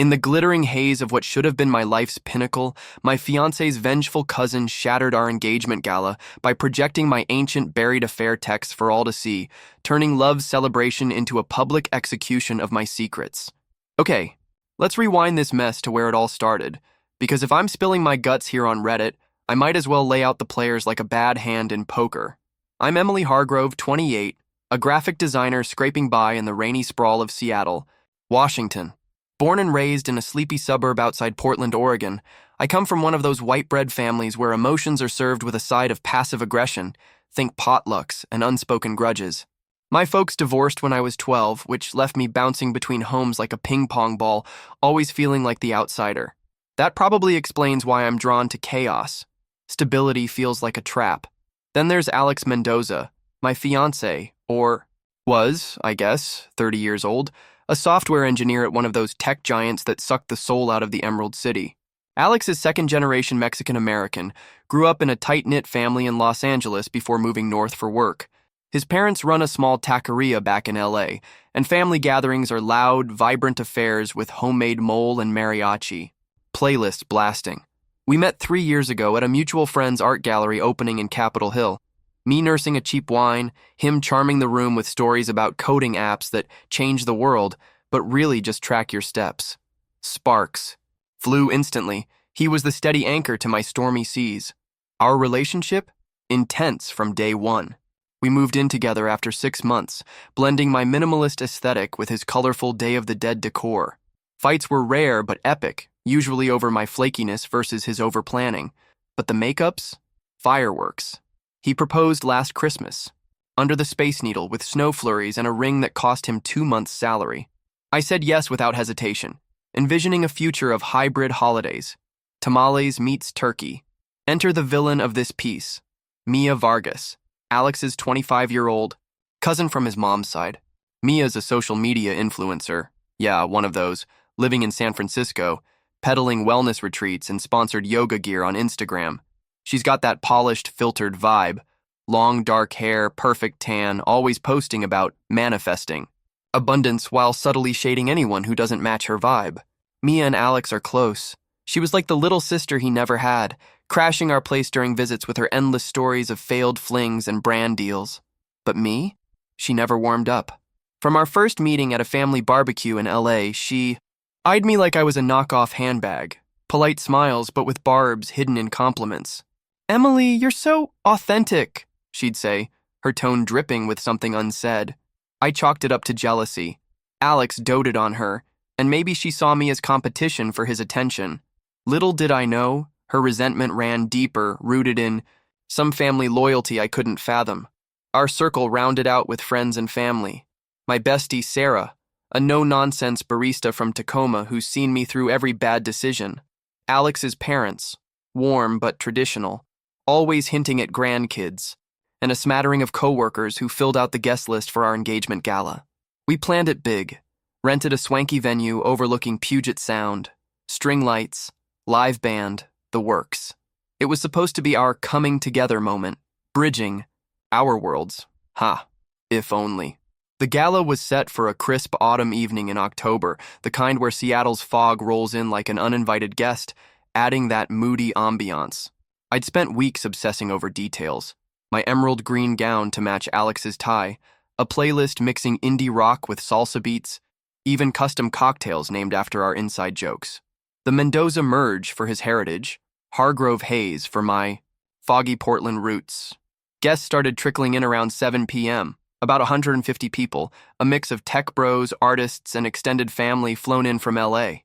In the glittering haze of what should have been my life's pinnacle, my fiancé's vengeful cousin shattered our engagement gala by projecting my ancient buried affair texts for all to see, turning love's celebration into a public execution of my secrets. Okay, let's rewind this mess to where it all started, because if I'm spilling my guts here on Reddit, I might as well lay out the players like a bad hand in poker. I'm Emily Hargrove, 28, a graphic designer scraping by in the rainy sprawl of Seattle, Washington. Born and raised in a sleepy suburb outside Portland, Oregon, I come from one of those white bread families where emotions are served with a side of passive aggression, think potlucks and unspoken grudges. My folks divorced when I was 12, which left me bouncing between homes like a ping pong ball, always feeling like the outsider. That probably explains why I'm drawn to chaos. Stability feels like a trap. Then there's Alex Mendoza, my fiancé, or was, I guess, 30 years old, a software engineer at one of those tech giants that sucked the soul out of the Emerald City. Alex is second-generation Mexican-American, grew up in a tight-knit family in Los Angeles before moving north for work. His parents run a small taqueria back in LA, and family gatherings are loud, vibrant affairs with homemade mole and mariachi. Playlists blasting. We met 3 years ago at a mutual friend's art gallery opening in Capitol Hill. Me nursing a cheap wine, him charming the room with stories about coding apps that change the world, but really just track your steps. Sparks. Flew instantly. He was the steady anchor to my stormy seas. Our relationship? Intense from day one. We moved in together after 6 months, blending my minimalist aesthetic with his colorful Day of the Dead decor. Fights were rare but epic, usually over my flakiness versus his overplanning. But the makeups? Fireworks. He proposed last Christmas, under the Space Needle with snow flurries and a ring that cost him 2 months' salary. I said yes without hesitation, envisioning a future of hybrid holidays. Tamales meets turkey. Enter the villain of this piece, Mia Vargas, Alex's 25-year-old cousin from his mom's side. Mia's a social media influencer, yeah, one of those, living in San Francisco, peddling wellness retreats and sponsored yoga gear on Instagram. She's got that polished, filtered vibe. Long, dark hair, perfect tan, always posting about manifesting. Abundance while subtly shading anyone who doesn't match her vibe. Mia and Alex are close. She was like the little sister he never had, crashing our place during visits with her endless stories of failed flings and brand deals. But me? She never warmed up. From our first meeting at a family barbecue in LA, she eyed me like I was a knockoff handbag. Polite smiles, but with barbs hidden in compliments. "Emily, you're so authentic," she'd say, her tone dripping with something unsaid. I chalked it up to jealousy. Alex doted on her, and maybe she saw me as competition for his attention. Little did I know, her resentment ran deeper, rooted in some family loyalty I couldn't fathom. Our circle rounded out with friends and family. My bestie, Sarah, a no-nonsense barista from Tacoma who's seen me through every bad decision. Alex's parents, warm but traditional, always hinting at grandkids, and a smattering of coworkers who filled out the guest list for our engagement gala. We planned it big, rented a swanky venue overlooking Puget Sound, string lights, live band, the works. It was supposed to be our coming together moment, bridging our worlds. If only. The gala was set for a crisp autumn evening in October, the kind where Seattle's fog rolls in like an uninvited guest, adding that moody ambiance. I'd spent weeks obsessing over details. My emerald green gown to match Alex's tie, a playlist mixing indie rock with salsa beats, even custom cocktails named after our inside jokes. The Mendoza merge for his heritage, Hargrove haze for my foggy Portland roots. Guests started trickling in around 7 p.m., about 150 people, a mix of tech bros, artists, and extended family flown in from LA.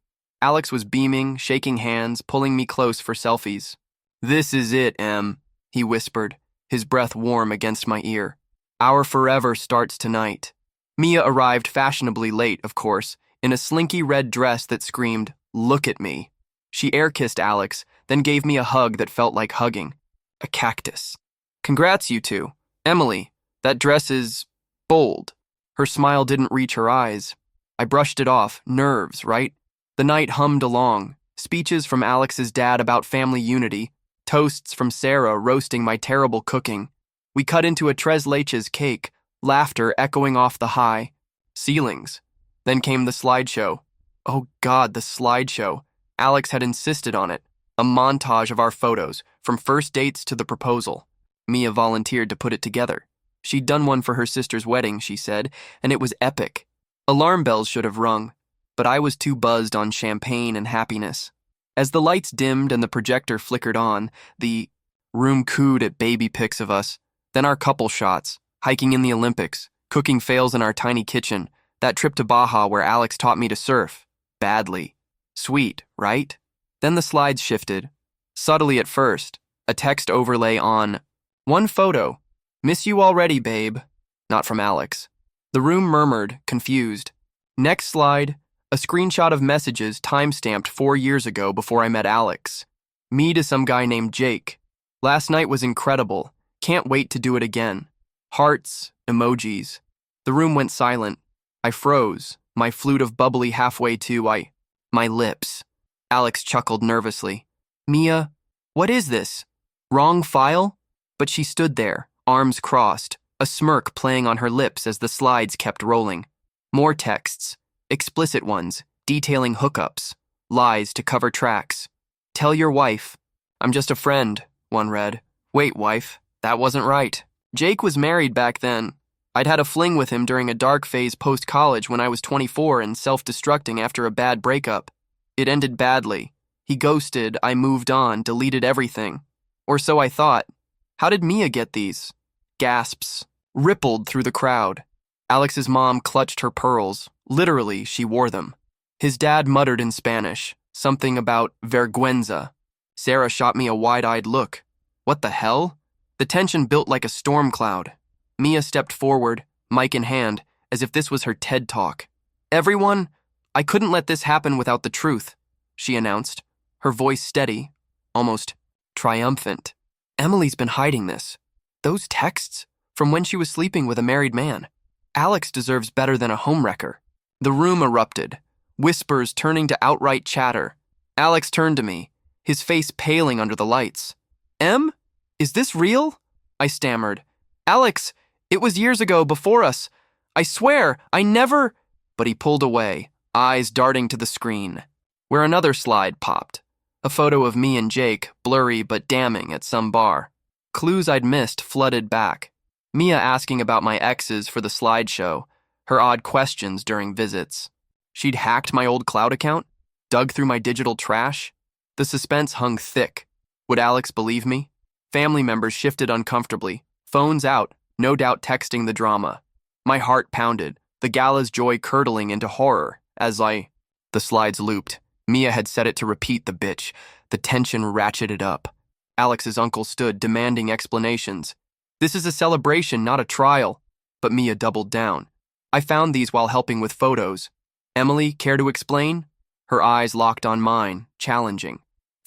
Alex was beaming, shaking hands, pulling me close for selfies. "This is it, Em," he whispered, his breath warm against my ear. "Our forever starts tonight." Mia arrived fashionably late, of course, in a slinky red dress that screamed, "Look at me." She air-kissed Alex, then gave me a hug that felt like hugging. A cactus. "Congrats, you two. Emily, that dress is bold." Her smile didn't reach her eyes. I brushed it off. Nerves, right? The night hummed along. Speeches from Alex's dad about family unity. Toasts from Sarah roasting my terrible cooking. We cut into a tres leches cake, laughter echoing off the high ceilings. Then came the slideshow. Oh God, the slideshow. Alex had insisted on it. A montage of our photos, from first dates to the proposal. Mia volunteered to put it together. She'd done one for her sister's wedding, she said, and it was epic. Alarm bells should have rung, but I was too buzzed on champagne and happiness. As the lights dimmed and the projector flickered on, the room cooed at baby pics of us, then our couple shots, hiking in the Olympics, cooking fails in our tiny kitchen, that trip to Baja where Alex taught me to surf. Badly. Sweet, right? Then the slides shifted. Subtly at first, a text overlay on one photo. Miss you already, babe. Not from Alex. The room murmured, confused. Next slide, a screenshot of messages time-stamped 4 years ago before I met Alex. Me to some guy named Jake. Last night was incredible. Can't wait to do it again. Hearts, emojis. The room went silent. I froze, my flute of bubbly halfway to my lips. Alex chuckled nervously. Mia, what is this? Wrong file? But she stood there, arms crossed, a smirk playing on her lips as the slides kept rolling. More texts, explicit ones, detailing hookups, lies to cover tracks. Tell your wife. I'm just a friend, one read. Wait, wife, that wasn't right. Jake was married back then. I'd had a fling with him during a dark phase post-college when I was 24 and self-destructing after a bad breakup. It ended badly. He ghosted, I moved on, deleted everything. Or so I thought. How did Mia get these? Gasps rippled through the crowd. Alex's mom clutched her pearls. Literally, she wore them. His dad muttered in Spanish, something about vergüenza. Sarah shot me a wide-eyed look. What the hell? The tension built like a storm cloud. Mia stepped forward, mic in hand, as if this was her TED Talk. Everyone, I couldn't let this happen without the truth, she announced, her voice steady, almost triumphant. Emily's been hiding this. Those texts, from when she was sleeping with a married man. Alex deserves better than a homewrecker. The room erupted, whispers turning to outright chatter. Alex turned to me, his face paling under the lights. Em? Is this real? I stammered. Alex, it was years ago, before us. I swear, I never... But he pulled away, eyes darting to the screen, where another slide popped. A photo of me and Jake, blurry but damning, at some bar. Clues I'd missed flooded back. Mia asking about my exes for the slideshow, her odd questions during visits. She'd hacked my old cloud account, dug through my digital trash. The suspense hung thick. Would Alex believe me? Family members shifted uncomfortably, phones out, no doubt texting the drama. My heart pounded, the Gala's joy curdling into horror as the slides looped. Mia had set it to repeat, the bitch. The tension ratcheted up. Alex's uncle stood, demanding explanations. This is a celebration, not a trial. But Mia doubled down. I found these while helping with photos. Emily, care to explain? Her eyes locked on mine, challenging.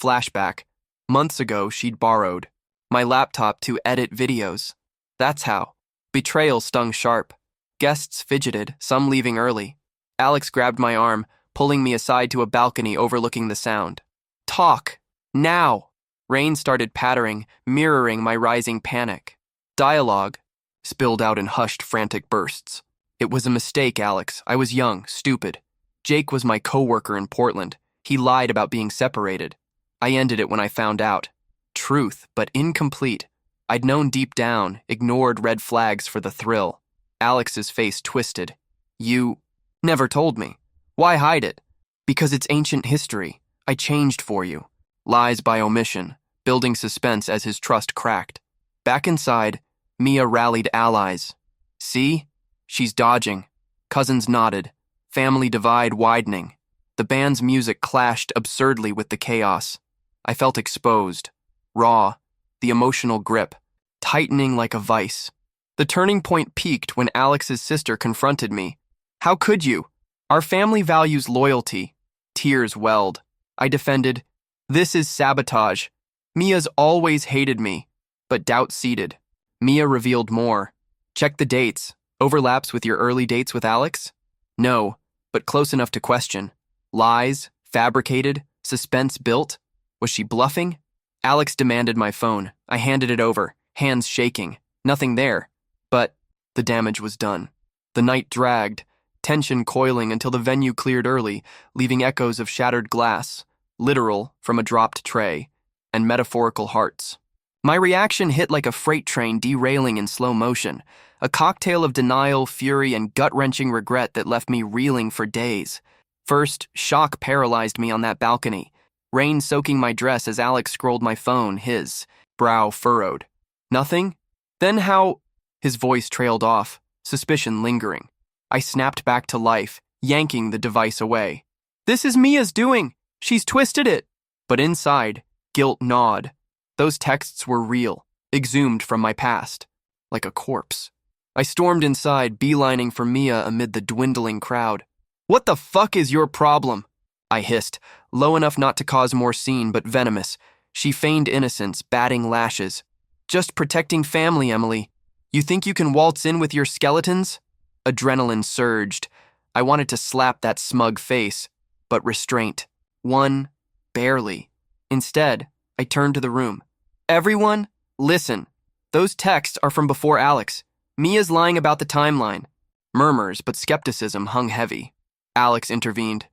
Flashback. Months ago, she'd borrowed my laptop to edit videos. That's how. Betrayal stung sharp. Guests fidgeted, some leaving early. Alex grabbed my arm, pulling me aside to a balcony overlooking the sound. Talk. Now. Rain started pattering, mirroring my rising panic. Dialogue spilled out in hushed, frantic bursts. It was a mistake, Alex. I was young, stupid. Jake was my co-worker in Portland. He lied about being separated. I ended it when I found out. Truth, but incomplete. I'd known deep down, ignored red flags for the thrill. Alex's face twisted. You never told me. Why hide it? Because it's ancient history. I changed for you. Lies by omission, building suspense as his trust cracked. Back inside, Mia rallied allies. See? She's dodging. Cousins nodded. Family divide widening. The band's music clashed absurdly with the chaos. I felt exposed. Raw. The emotional grip. Tightening like a vice. The turning point peaked when Alex's sister confronted me. How could you? Our family values loyalty. Tears welled. I defended. This is sabotage. Mia's always hated me. But doubt seeded. Mia revealed more. Check the dates. Overlaps with your early dates with Alex? No, but close enough to question. Lies, fabricated, suspense built. Was she bluffing? Alex demanded my phone. I handed it over, hands shaking. Nothing there. But the damage was done. The night dragged. tension coiling until the venue cleared early, leaving echoes of shattered glass, literal from a dropped tray, and metaphorical hearts. My reaction hit like a freight train derailing in slow motion, a cocktail of denial, fury, and gut-wrenching regret that left me reeling for days. First, shock paralyzed me on that balcony, rain soaking my dress as Alex scrolled my phone, his brow furrowed. Nothing? Then how? His voice trailed off, suspicion lingering. I snapped back to life, yanking the device away. This is Mia's doing. She's twisted it. But inside, guilt gnawed. Those texts were real, exhumed from my past, like a corpse. I stormed inside, beelining for Mia amid the dwindling crowd. What the fuck is your problem? I hissed, low enough not to cause more scene but venomous. She feigned innocence, batting lashes. Just protecting family, Emily. You think you can waltz in with your skeletons? Adrenaline surged. I wanted to slap that smug face, but restraint won, barely. Instead, I turned to the room. Everyone, listen. Those texts are from before Alex. Mia's lying about the timeline. Murmurs, but skepticism hung heavy. Alex intervened.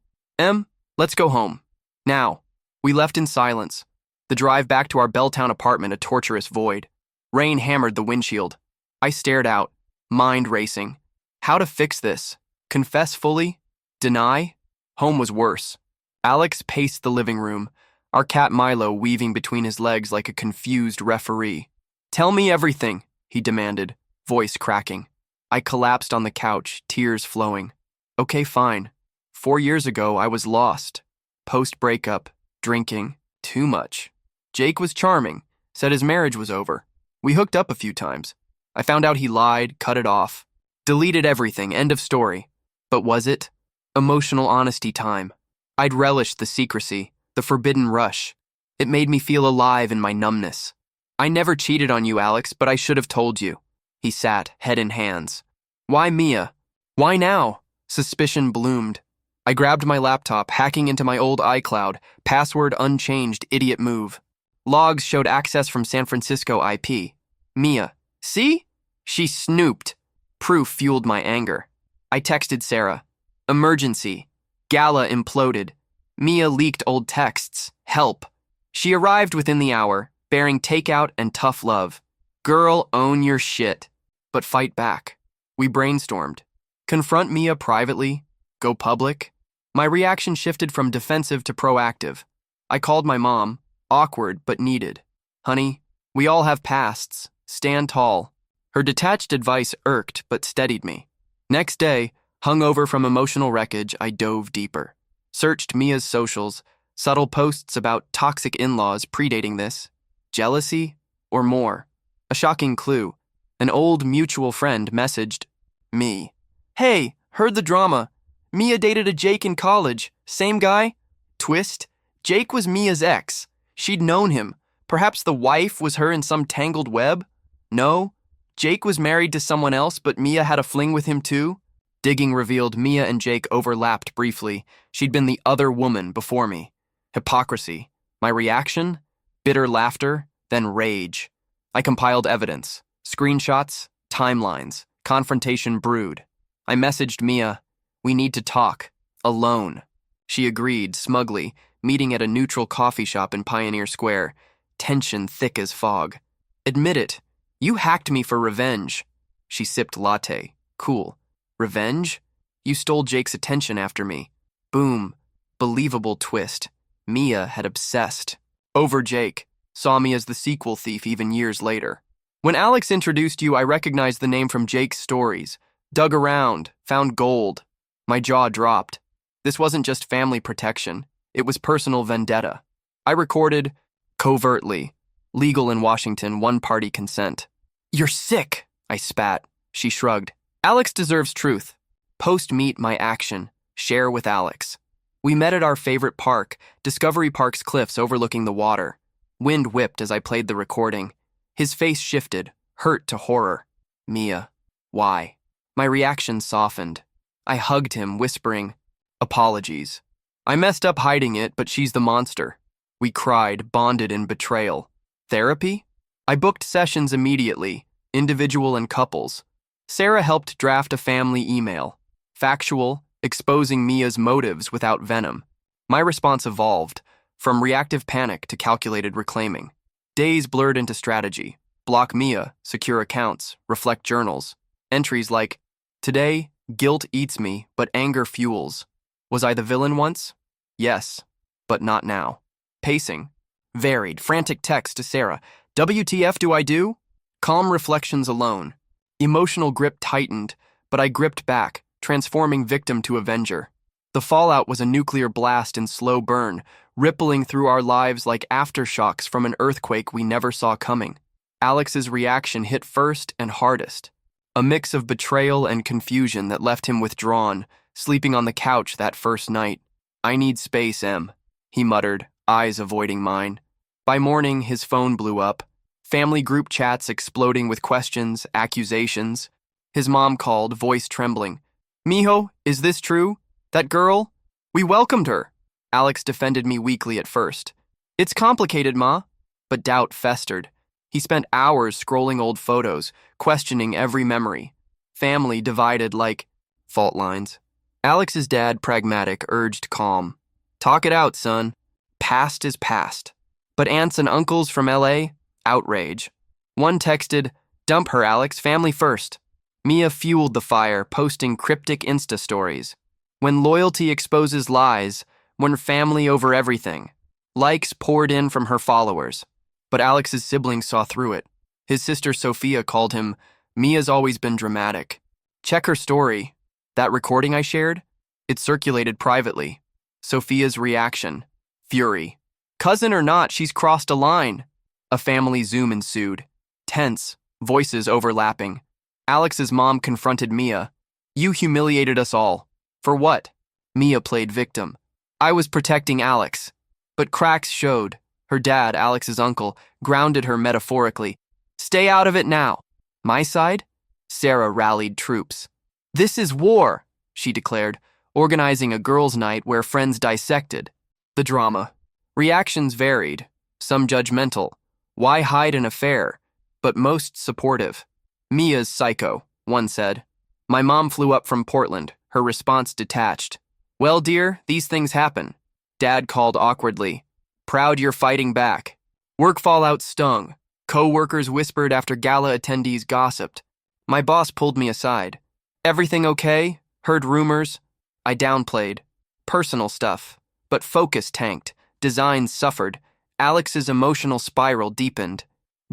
Let's go home. Now. We left in silence. The drive back to our Belltown apartment a torturous void. Rain hammered the windshield. I stared out, mind racing. How to fix this? Confess fully? Deny? Home was worse. Alex paced the living room, our cat Milo weaving between his legs like a confused referee. Tell me everything, he demanded, voice cracking. I collapsed on the couch, tears flowing. Okay, fine. 4 years ago, I was lost. Post-breakup, drinking, too much. Jake was charming, said his marriage was over. We hooked up a few times. I found out he lied, cut it off. Deleted everything, end of story. But was it? Emotional honesty time. I'd relished the secrecy, the forbidden rush. It made me feel alive in my numbness. I never cheated on you, Alex, but I should have told you. He sat, head in hands. Why Mia? Why now? Suspicion bloomed. I grabbed my laptop, hacking into my old iCloud, password unchanged, idiot move. Logs showed access from San Francisco IP. Mia. See? She snooped. Proof fueled my anger. I texted Sarah. Emergency. Gala imploded. Mia leaked old texts. Help. She arrived within the hour, bearing takeout and tough love. Girl, own your shit. But fight back. We brainstormed. Confront Mia privately? Go public? My reaction shifted from defensive to proactive. I called my mom, awkward but needed. Honey, we all have pasts. Stand tall. Her detached advice irked but steadied me. Next day, hungover from emotional wreckage, I dove deeper. Searched Mia's socials, subtle posts about toxic in-laws predating this. Jealousy? Or more? A shocking clue. An old mutual friend messaged me. Hey, heard the drama. Mia dated a Jake in college. Same guy? Twist? Jake was Mia's ex. She'd known him. Perhaps the wife was her in some tangled web? No? Jake was married to someone else, but Mia had a fling with him too? Digging revealed Mia and Jake overlapped briefly. She'd been the other woman before me. Hypocrisy. My reaction? Bitter laughter, then rage. I compiled evidence. Screenshots, timelines, confrontation brewed. I messaged Mia, we need to talk. Alone. She agreed, smugly, meeting at a neutral coffee shop in Pioneer Square. Tension thick as fog. Admit it. You hacked me for revenge. She sipped latte. Cool. Revenge? You stole Jake's attention after me. Boom. Believable twist. Mia had obsessed. Over Jake. Saw me as the sequel thief even years later. When Alex introduced you, I recognized the name from Jake's stories. Dug around. Found gold. My jaw dropped. This wasn't just family protection. It was personal vendetta. I recorded, covertly, legal in Washington, one-party consent. You're sick, I spat. She shrugged. Alex deserves truth. Post-meet my action. Share with Alex. We met at our favorite park, Discovery Park's cliffs overlooking the water. Wind whipped as I played the recording. His face shifted, hurt to horror. Mia. Why? My reaction softened. I hugged him, whispering, apologies. I messed up hiding it, but she's the monster. We cried, bonded in betrayal. Therapy? I booked sessions immediately, individual and couples. Sarah helped draft a family email. factual, exposing Mia's motives without venom. My response evolved, from reactive panic to calculated reclaiming. Days blurred into strategy. Block Mia, secure accounts, reflect journals. Entries like, "Today, guilt eats me, but anger fuels. Was I the villain once? Yes, but not now." Pacing. Varied, frantic text to Sarah. "WTF do I do?" Calm reflections alone. Emotional grip tightened, but I gripped back, transforming victim to avenger. The fallout was a nuclear blast in slow burn, rippling through our lives like aftershocks from an earthquake we never saw coming. Alex's reaction hit first and hardest. A mix of betrayal and confusion that left him withdrawn, sleeping on the couch that first night. "I need space, Em," he muttered, eyes avoiding mine. By morning, his phone blew up. Family group chats exploding with questions, accusations. His mom called, voice trembling. "Mijo, is this true? That girl? We welcomed her." Alex defended me weakly at first. "It's complicated, Ma." But doubt festered. He spent hours scrolling old photos, questioning every memory. Family divided like fault lines. Alex's dad, pragmatic, urged calm. "Talk it out, son. Past is past." But aunts and uncles from LA? Outrage. One texted, "Dump her, Alex, family first." Mia fueled the fire, posting cryptic Insta stories. When loyalty exposes lies, when family over everything. Likes poured in from her followers. But Alex's siblings saw through it. His sister Sophia called him, "Mia's always been dramatic." Check her story. That recording I shared? It circulated privately. Sophia's reaction. Fury. "Cousin or not, she's crossed a line." A family Zoom ensued. Tense, voices overlapping. Alex's mom confronted Mia. "You humiliated us all." "For what?" Mia played victim. "I was protecting Alex." But cracks showed. Her dad, Alex's uncle, grounded her metaphorically. "Stay out of it now." My side? Sarah rallied troops. "This is war," she declared, organizing a girls' night where friends dissected. The drama. Reactions varied, some judgmental. Why hide an affair? But most supportive. "Mia's psycho," one said. My mom flew up from Portland, her response detached. "Well, dear, these things happen." Dad called awkwardly. "Proud you're fighting back." Work fallout stung. Co-workers whispered after gala attendees gossiped. My boss pulled me aside. "Everything okay? Heard rumors?" I downplayed. Personal stuff. But focus tanked. Designs suffered. Alex's emotional spiral deepened.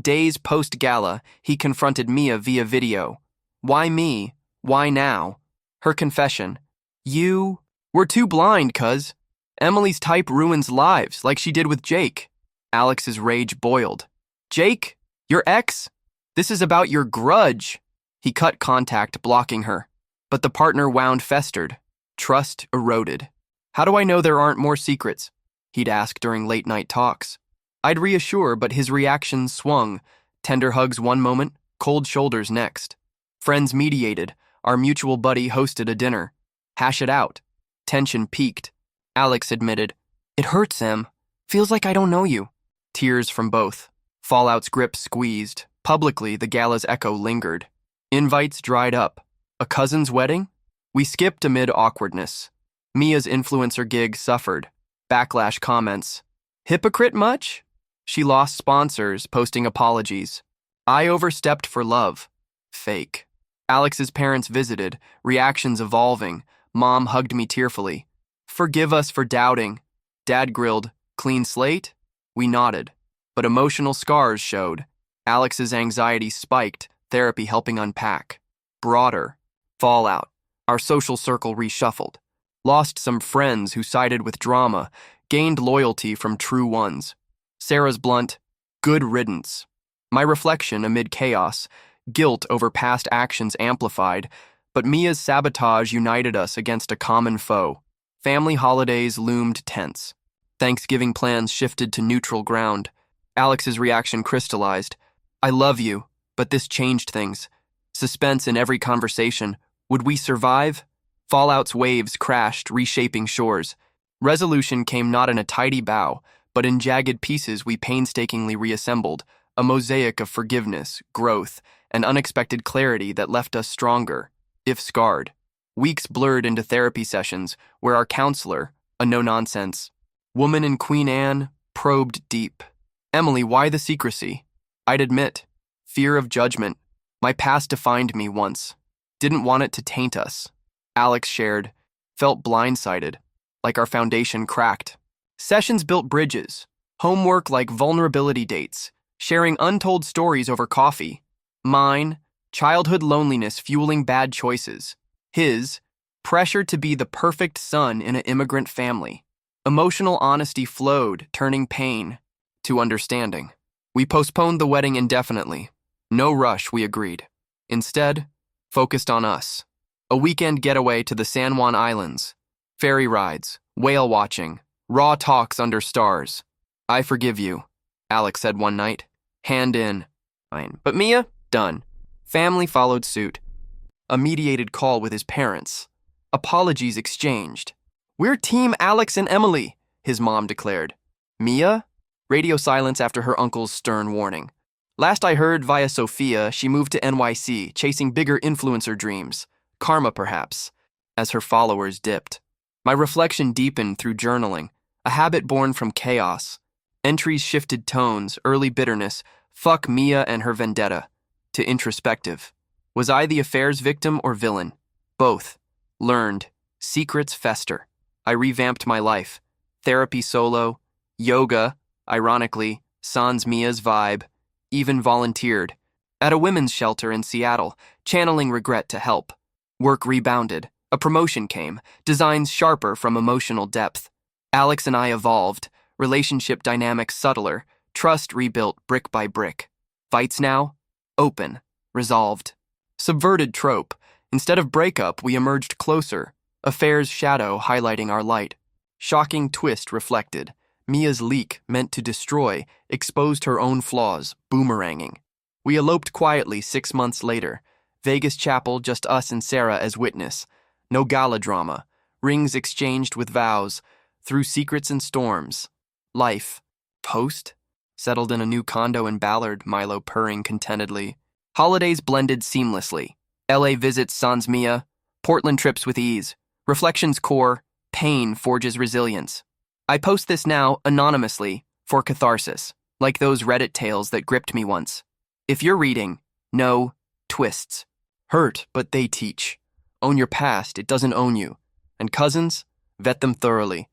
Days post-gala, he confronted Mia via video. "Why me? Why now?" Her confession. "You were too blind, cuz. Emily's type ruins lives, like she did with Jake." Alex's rage boiled. "Jake? Your ex? This is about your grudge." He cut contact, blocking her. But the partner wound festered. Trust eroded. "How do I know there aren't more secrets?" he'd ask during late-night talks. I'd reassure, but his reactions swung. Tender hugs one moment, cold shoulders next. Friends mediated. Our mutual buddy hosted a dinner. Hash it out. Tension peaked. Alex admitted, "It hurts, Em. Feels like I don't know you." Tears from both. Fallout's grip squeezed. Publicly, the gala's echo lingered. Invites dried up. A cousin's wedding? We skipped amid awkwardness. Mia's influencer gig suffered. Backlash comments. "Hypocrite much?" She lost sponsors, posting apologies. "I overstepped for love." Fake. Alex's parents visited, reactions evolving. Mom hugged me tearfully. "Forgive us for doubting." Dad grilled, "Clean slate?" We nodded. But emotional scars showed. Alex's anxiety spiked, therapy helping unpack. Broader. Fallout. Our social circle reshuffled. Lost some friends who sided with drama, gained loyalty from true ones. Sarah's blunt, "Good riddance." My reflection amid chaos, guilt over past actions amplified, but Mia's sabotage united us against a common foe. Family holidays loomed tense. Thanksgiving plans shifted to neutral ground. Alex's reaction crystallized. "I love you, but this changed things." Suspense in every conversation. Would we survive? Fallout's waves crashed, reshaping shores. Resolution came not in a tidy bow, but in jagged pieces we painstakingly reassembled, a mosaic of forgiveness, growth, and unexpected clarity that left us stronger, if scarred. Weeks blurred into therapy sessions where our counselor, a no-nonsense woman in Queen Anne, probed deep. Emily, why the secrecy? I'd admit, fear of judgment. My past defined me once. Didn't want it to taint us. Alex shared, felt blindsided, like our foundation cracked. Sessions built bridges, homework like vulnerability dates, sharing untold stories over coffee. Mine, childhood loneliness fueling bad choices. His, pressure to be the perfect son in an immigrant family. Emotional honesty flowed, turning pain to understanding. We postponed the wedding indefinitely. No rush, we agreed. Instead, focused on us. A weekend getaway to the San Juan Islands. Ferry rides, whale watching, raw talks under stars. I forgive you, Alex said one night. Hand in. Fine. But Mia? Done. Family followed suit. A mediated call with his parents. Apologies exchanged. We're Team Alex and Emily, his mom declared. Mia? Radio silence after her uncle's stern warning. Last I heard via Sophia, she moved to NYC, chasing bigger influencer dreams. Karma, perhaps, as her followers dipped. My reflection deepened through journaling, a habit born from chaos. Entries shifted tones, early bitterness, fuck Mia and her vendetta, to introspective. Was I the affair's victim or villain? Both. Learned. Secrets fester. I revamped my life. Therapy solo, yoga, ironically, sans Mia's vibe, even volunteered. At a women's shelter in Seattle, channeling regret to help. Work rebounded. A promotion came, designs sharper from emotional depth. Alex and I evolved, relationship dynamics subtler, trust rebuilt brick by brick. Fights now? Open. Resolved. Subverted trope. Instead of breakup, we emerged closer. Affair's shadow highlighting our light. Shocking twist reflected. Mia's leak, meant to destroy, exposed her own flaws, boomeranging. We eloped quietly 6 months later. Vegas chapel, just us and Sarah as witness. No gala drama. Rings exchanged with vows. Through secrets and storms. Life. Post? Settled in a new condo in Ballard, Milo purring contentedly. Holidays blended seamlessly. LA visits sans Mia. Portland trips with ease. Reflections core. Pain forges resilience. I post this now, anonymously, for catharsis, like those Reddit tales that gripped me once. If you're reading, no twists. Hurt, but they teach. Own your past, it doesn't own you. And cousins, vet them thoroughly.